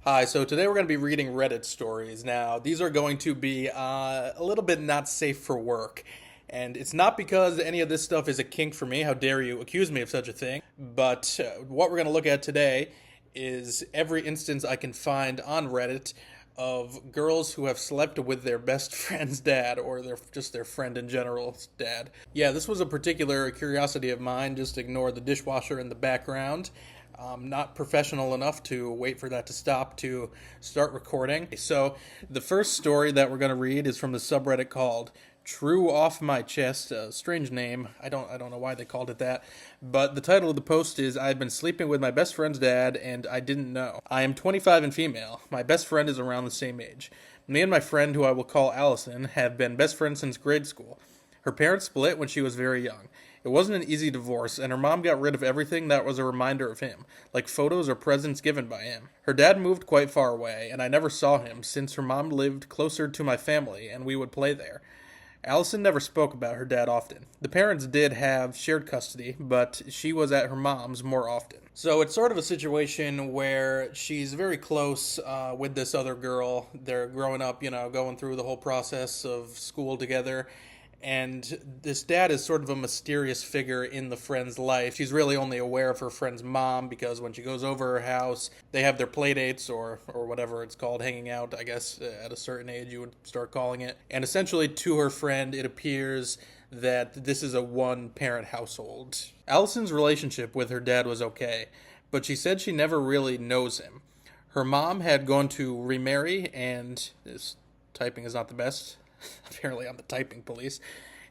Hi, so today we're going to be reading Reddit stories. Now, these are going to be a little bit not safe for work. And it's not because any of this stuff is a kink for me. How dare you accuse me of such a thing? But what we're going to look at today is every instance I can find on Reddit of girls who have slept with their best friend's dad or just their friend in general's dad. Yeah, this was a particular curiosity of mine. Just ignore the dishwasher in the background. I'm not professional enough to wait for that to stop to start recording. So, the first story that we're going to read is from the subreddit called True Off My Chest, a strange name. I don't know why they called it that, but the title of the post is I've been sleeping with my best friend's dad and I didn't know. I am 25 and female. My best friend is around the same age. Me and my friend, who I will call Allison, have been best friends since grade school. Her parents split when she was very young. It wasn't an easy divorce, and her mom got rid of everything that was a reminder of him, like photos or presents given by him. Her dad moved quite far away, and I never saw him since her mom lived closer to my family and we would play there. Allison never spoke about her dad often. The parents did have shared custody, but she was at her mom's more often. So it's sort of a situation where she's very close with this other girl. They're growing up, going through the whole process of school together. And this dad is sort of a mysterious figure in the friend's life. She's really only aware of her friend's mom because when she goes over her house, they have their play dates or whatever it's called, hanging out, I guess, at a certain age you would start calling it. And essentially, to her friend, it appears that this is a one-parent household. Allison's relationship with her dad was okay, but she said she never really knows him. Her mom had gone to remarry, and this typing is not the best. Apparently, I'm the typing police.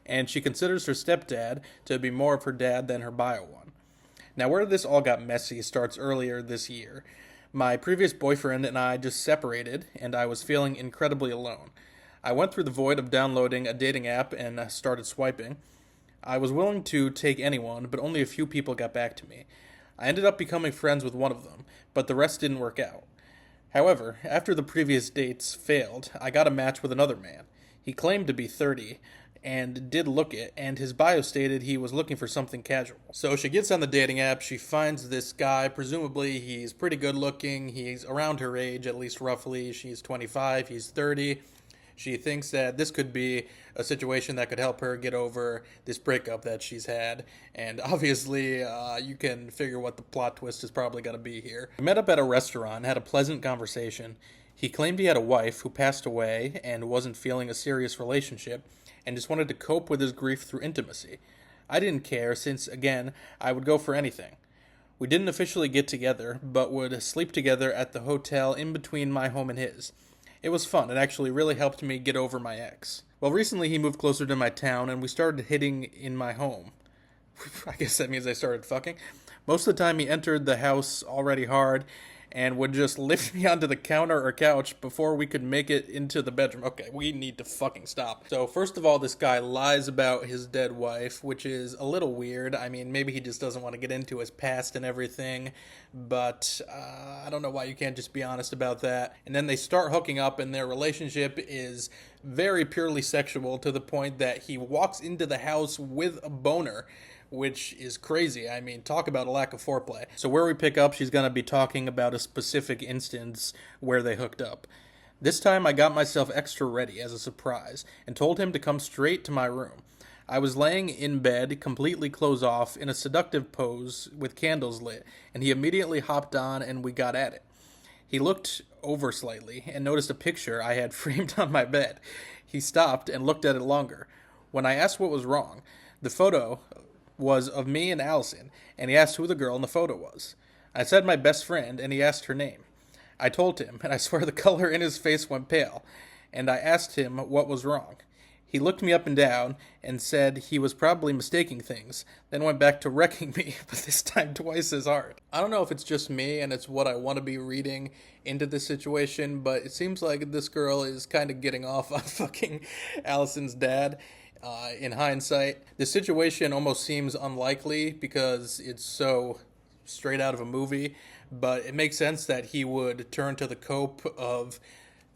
And she considers her stepdad to be more of her dad than her bio one. Now, where this all got messy starts earlier this year. My previous boyfriend and I just separated, and I was feeling incredibly alone. I went through the void of downloading a dating app and started swiping. I was willing to take anyone, but only a few people got back to me. I ended up becoming friends with one of them, but the rest didn't work out. However, after the previous dates failed, I got a match with another man. He claimed to be 30 and did look it, and his bio stated he was looking for something casual. So she gets on the dating app, she finds this guy, presumably he's pretty good looking, he's around her age, at least roughly. She's 25, he's 30. She thinks that this could be a situation that could help her get over this breakup that she's had. And obviously, you can figure what the plot twist is probably going to be here. We met up at a restaurant, had a pleasant conversation. He claimed he had a wife who passed away and wasn't feeling a serious relationship and just wanted to cope with his grief through intimacy. I didn't care since, again, I would go for anything. We didn't officially get together, but would sleep together at the hotel in between my home and his. It was fun. It actually really helped me get over my ex. Well, recently he moved closer to my town and we started hitting in my home. I guess that means I started fucking. Most of the time he entered the house already hard and would just lift me onto the counter or couch before we could make it into the bedroom. Okay, we need to fucking stop. So first of all, this guy lies about his dead wife, which is a little weird. I mean, maybe he just doesn't want to get into his past and everything, but I don't know why you can't just be honest about that. And then they start hooking up and their relationship is very purely sexual to the point that he walks into the house with a boner, which is crazy. I mean, talk about a lack of foreplay. So where we pick up, she's going to be talking about a specific instance where they hooked up. This time I got myself extra ready as a surprise and told him to come straight to my room. I was laying in bed, completely clothes off, in a seductive pose with candles lit, and he immediately hopped on and we got at it. He looked over slightly and noticed a picture I had framed on my bed. He stopped and looked at it longer. When I asked what was wrong, the photo was of me and Allison, and he asked who the girl in the photo was. I said my best friend, and he asked her name. I told him, and I swear the color in his face went pale, and I asked him what was wrong. He looked me up and down and said he was probably mistaking things, then went back to wrecking me, but this time twice as hard. I don't know if it's just me and it's what I want to be reading into this situation, but it seems like this girl is kind of getting off on fucking Allison's dad. In hindsight, the situation almost seems unlikely because it's so straight out of a movie, but it makes sense that he would turn to the cope of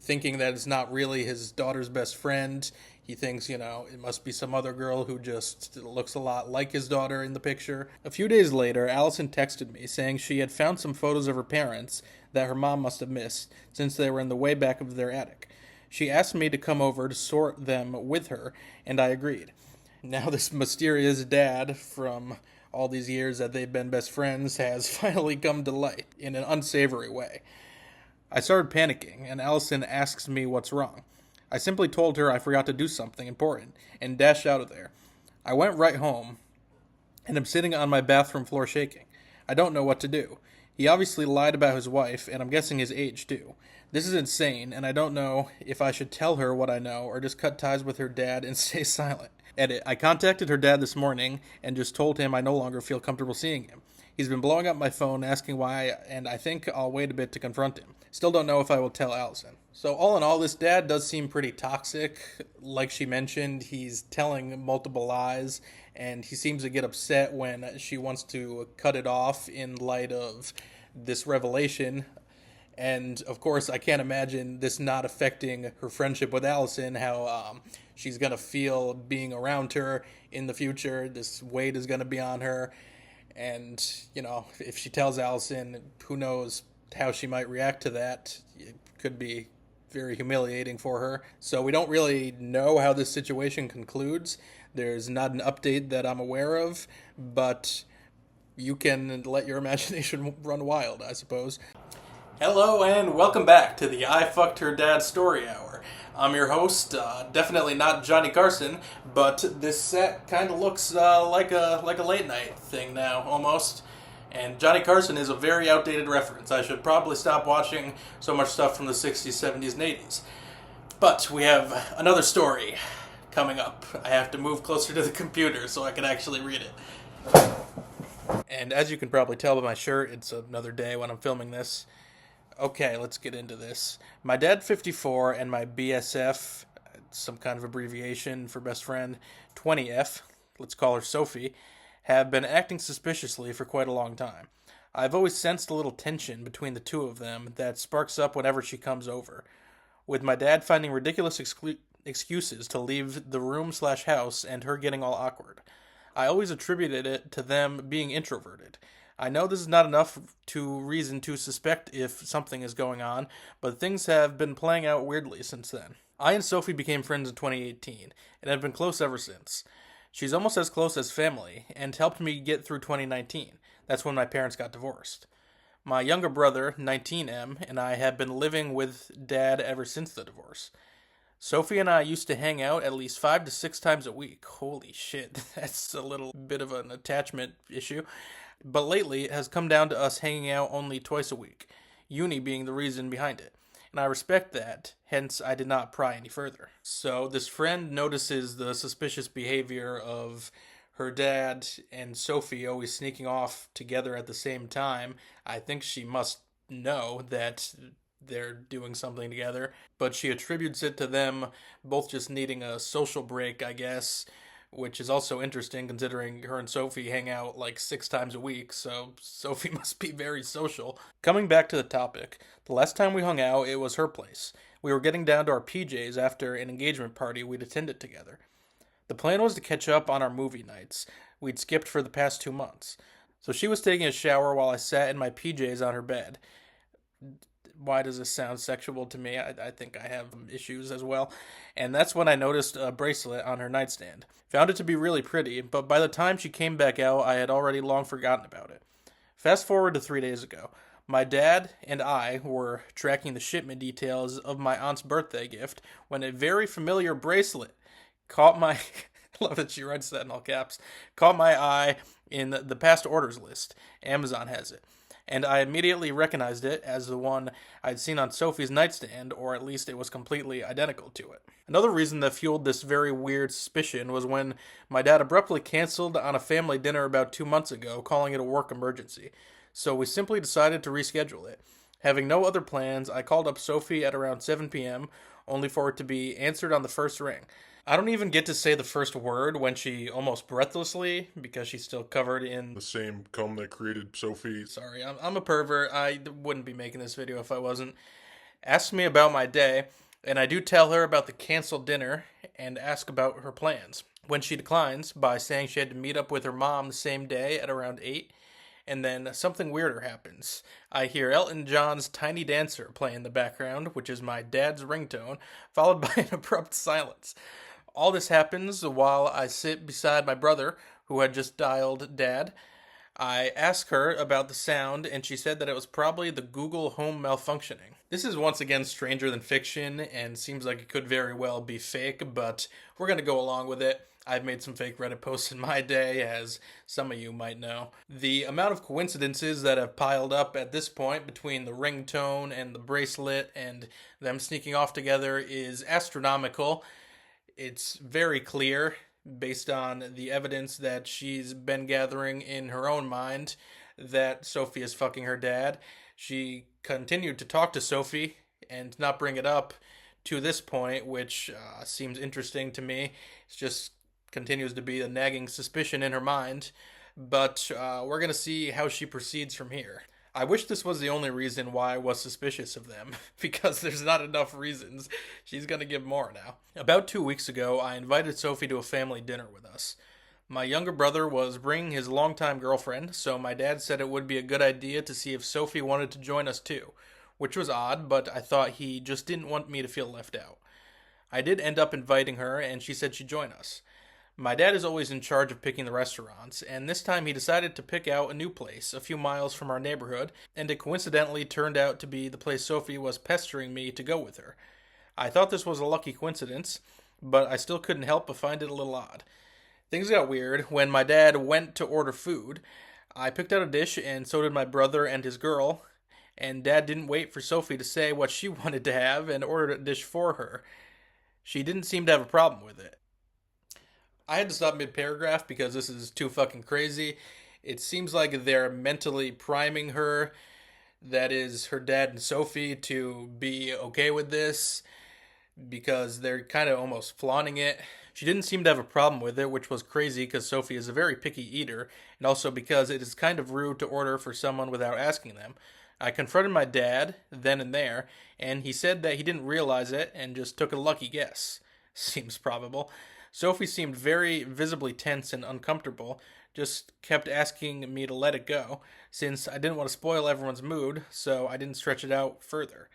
thinking that it's not really his daughter's best friend. He thinks, it must be some other girl who just looks a lot like his daughter in the picture. A few days later, Allison texted me saying she had found some photos of her parents that her mom must have missed since they were in the way back of their attic. She asked me to come over to sort them with her, and I agreed. Now this mysterious dad from all these years that they've been best friends has finally come to light in an unsavory way. I started panicking, and Allison asks me what's wrong. I simply told her I forgot to do something important, and dashed out of there. I went right home, and I'm sitting on my bathroom floor shaking. I don't know what to do. He obviously lied about his wife, and I'm guessing his age too. This is insane, and I don't know if I should tell her what I know, or just cut ties with her dad and stay silent. Edit. I contacted her dad this morning and just told him I no longer feel comfortable seeing him. He's been blowing up my phone asking why, and I think I'll wait a bit to confront him. Still don't know if I will tell Allison. So all in all, this dad does seem pretty toxic. Like she mentioned, he's telling multiple lies, and he seems to get upset when she wants to cut it off in light of this revelation. And of course, I can't imagine this not affecting her friendship with Allison, how she's going to feel being around her in the future. This weight is going to be on her. And, if she tells Allison, who knows how she might react to that. It could be very humiliating for her. So we don't really know how this situation concludes. There's not an update that I'm aware of, but you can let your imagination run wild, I suppose. Hello and welcome back to the I Fucked Her Dad Story Hour. I'm your host, definitely not Johnny Carson, but this set kind of looks like a late night thing now, almost. And Johnny Carson is a very outdated reference. I should probably stop watching so much stuff from the 60s, 70s, and 80s. But we have another story coming up. I have to move closer to the computer so I can actually read it. And as you can probably tell by my shirt, it's another day when I'm filming this. Okay, let's get into this. My dad, 54, and my BSF, some kind of abbreviation for best friend, 20F, let's call her Sophie, have been acting suspiciously for quite a long time. I've always sensed a little tension between the two of them that sparks up whenever she comes over, with my dad finding ridiculous excuses to leave the room/house and her getting all awkward. I always attributed it to them being introverted. I know this is not enough to reason to suspect if something is going on, but things have been playing out weirdly since then. I and Sophie became friends in 2018, and have been close ever since. She's almost as close as family, and helped me get through 2019. That's when my parents got divorced. My younger brother, 19M, and I have been living with Dad ever since the divorce. Sophie and I used to hang out at least 5 to 6 times a week. Holy shit, that's a little bit of an attachment issue. But lately, it has come down to us hanging out only twice a week, uni being the reason behind it. And I respect that, hence I did not pry any further. So this friend notices the suspicious behavior of her dad and Sophie always sneaking off together at the same time. I think she must know that they're doing something together, but she attributes it to them both just needing a social break, I guess, which is also interesting considering her and Sophie hang out like 6 times a week, so Sophie must be very social. Coming back to the topic, the last time we hung out, it was her place. We were getting down to our PJs after an engagement party we'd attended together. The plan was to catch up on our movie nights we'd skipped for the past 2 months. So she was taking a shower while I sat in my PJs on her bed. Why does this sound sexual to me? I think I have issues as well. And that's when I noticed a bracelet on her nightstand. Found it to be really pretty, but by the time she came back out, I had already long forgotten about it. Fast forward to 3 days ago. My dad and I were tracking the shipment details of my aunt's birthday gift when a very familiar bracelet caught my... love that she writes that in all caps. Caught my eye in the past orders list. Amazon has it. And I immediately recognized it as the one I'd seen on Sophie's nightstand, or at least it was completely identical to it. Another reason that fueled this very weird suspicion was when my dad abruptly canceled on a family dinner about 2 months ago, calling it a work emergency. So we simply decided to reschedule it. Having no other plans, I called up Sophie at around 7 p.m., only for it to be answered on the first ring. I don't even get to say the first word when she almost breathlessly, because she's still covered in the same cum that created Sophie. Sorry, I'm a pervert. I wouldn't be making this video if I wasn't. Asked me about my day, And I do tell her about the canceled dinner and ask about her plans. When she declines by saying she had to meet up with her mom the same day at around 8, and then something weirder happens. I hear Elton John's Tiny Dancer play in the background, which is my dad's ringtone, followed by an abrupt silence. All this happens while I sit beside my brother, who had just dialed Dad. I asked her about the sound, and she said that it was probably the Google Home malfunctioning. This is once again stranger than fiction, and seems like it could very well be fake, but we're going to go along with it. I've made some fake Reddit posts in my day, as some of you might know. The amount of coincidences that have piled up at this point between the ringtone and the bracelet and them sneaking off together is astronomical. It's very clear, based on the evidence that she's been gathering in her own mind, that Sophie is fucking her dad. She continued to talk to Sophie and not bring it up to this point, which seems interesting to me. It's just continues to be a nagging suspicion in her mind, but we're going to see how she proceeds from here. I wish this was the only reason why I was suspicious of them, because there's not enough reasons. She's going to give more now. About 2 weeks ago, I invited Sophie to a family dinner with us. My younger brother was bringing his longtime girlfriend, so my dad said it would be a good idea to see if Sophie wanted to join us too, which was odd, but I thought he just didn't want me to feel left out. I did end up inviting her, and she said she'd join us. My dad is always in charge of picking the restaurants, and this time he decided to pick out a new place a few miles from our neighborhood, and it coincidentally turned out to be the place Sophie was pestering me to go with her. I thought this was a lucky coincidence, but I still couldn't help but find it a little odd. Things got weird when my dad went to order food. I picked out a dish, and so did my brother and his girl, and Dad didn't wait for Sophie to say what she wanted to have and ordered a dish for her. She didn't seem to have a problem with it. I had to stop mid-paragraph because this is too fucking crazy. It seems like they're mentally priming her, that is her dad and Sophie, to be okay with this because they're kind of almost flaunting it. She didn't seem to have a problem with it, which was crazy because Sophie is a very picky eater, and also because it is kind of rude to order for someone without asking them. I confronted my dad then and there, and he said that he didn't realize it and just took a lucky guess. Seems probable. Sophie seemed very visibly tense and uncomfortable, just kept asking me to let it go, since I didn't want to spoil everyone's mood, so I didn't stretch it out further.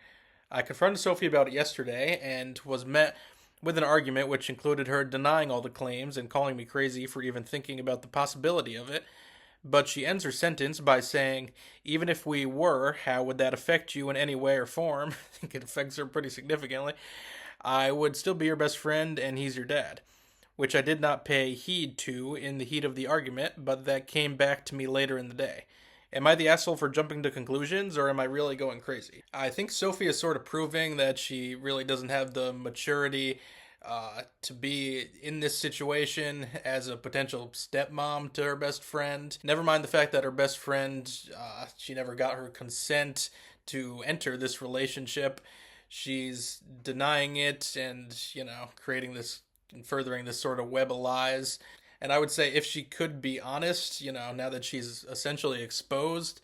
I confronted Sophie about it yesterday, and was met with an argument which included her denying all the claims and calling me crazy for even thinking about the possibility of it. But she ends her sentence by saying, even if we were, how would that affect you in any way or form? I think it affects her pretty significantly. I would still be your best friend, and he's your dad. Which I did not pay heed to in the heat of the argument, but that came back to me later in the day. Am I the asshole for jumping to conclusions, or am I really going crazy? I think Sophie is sort of proving that she really doesn't have the maturity to be in this situation as a potential stepmom to her best friend. Never mind the fact that her best friend, she never got her consent to enter this relationship. She's denying it and, creating this and furthering this sort of web of lies. And I would say if she could be honest, now that she's essentially exposed,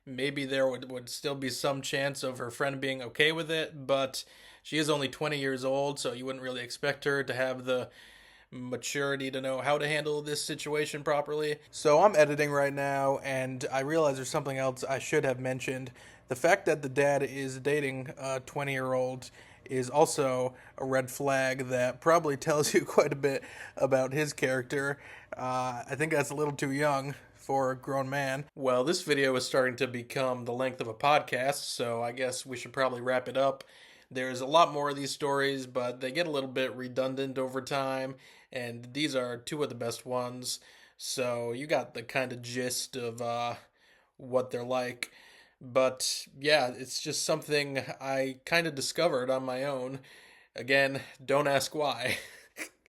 maybe there would still be some chance of her friend being okay with it, but she is only 20 years old, so you wouldn't really expect her to have the maturity to know how to handle this situation properly. So I'm editing right now, and I realize there's something else I should have mentioned. The fact that the dad is dating a 20-year-old is also a red flag that probably tells you quite a bit about his character. I think that's a little too young for a grown man. Well, this video is starting to become the length of a podcast, so I guess we should probably wrap it up. There's a lot more of these stories, but they get a little bit redundant over time, and these are two of the best ones, so you got the kind of gist of what they're like. But yeah, it's just something I kind of discovered on my own. Again, don't ask why.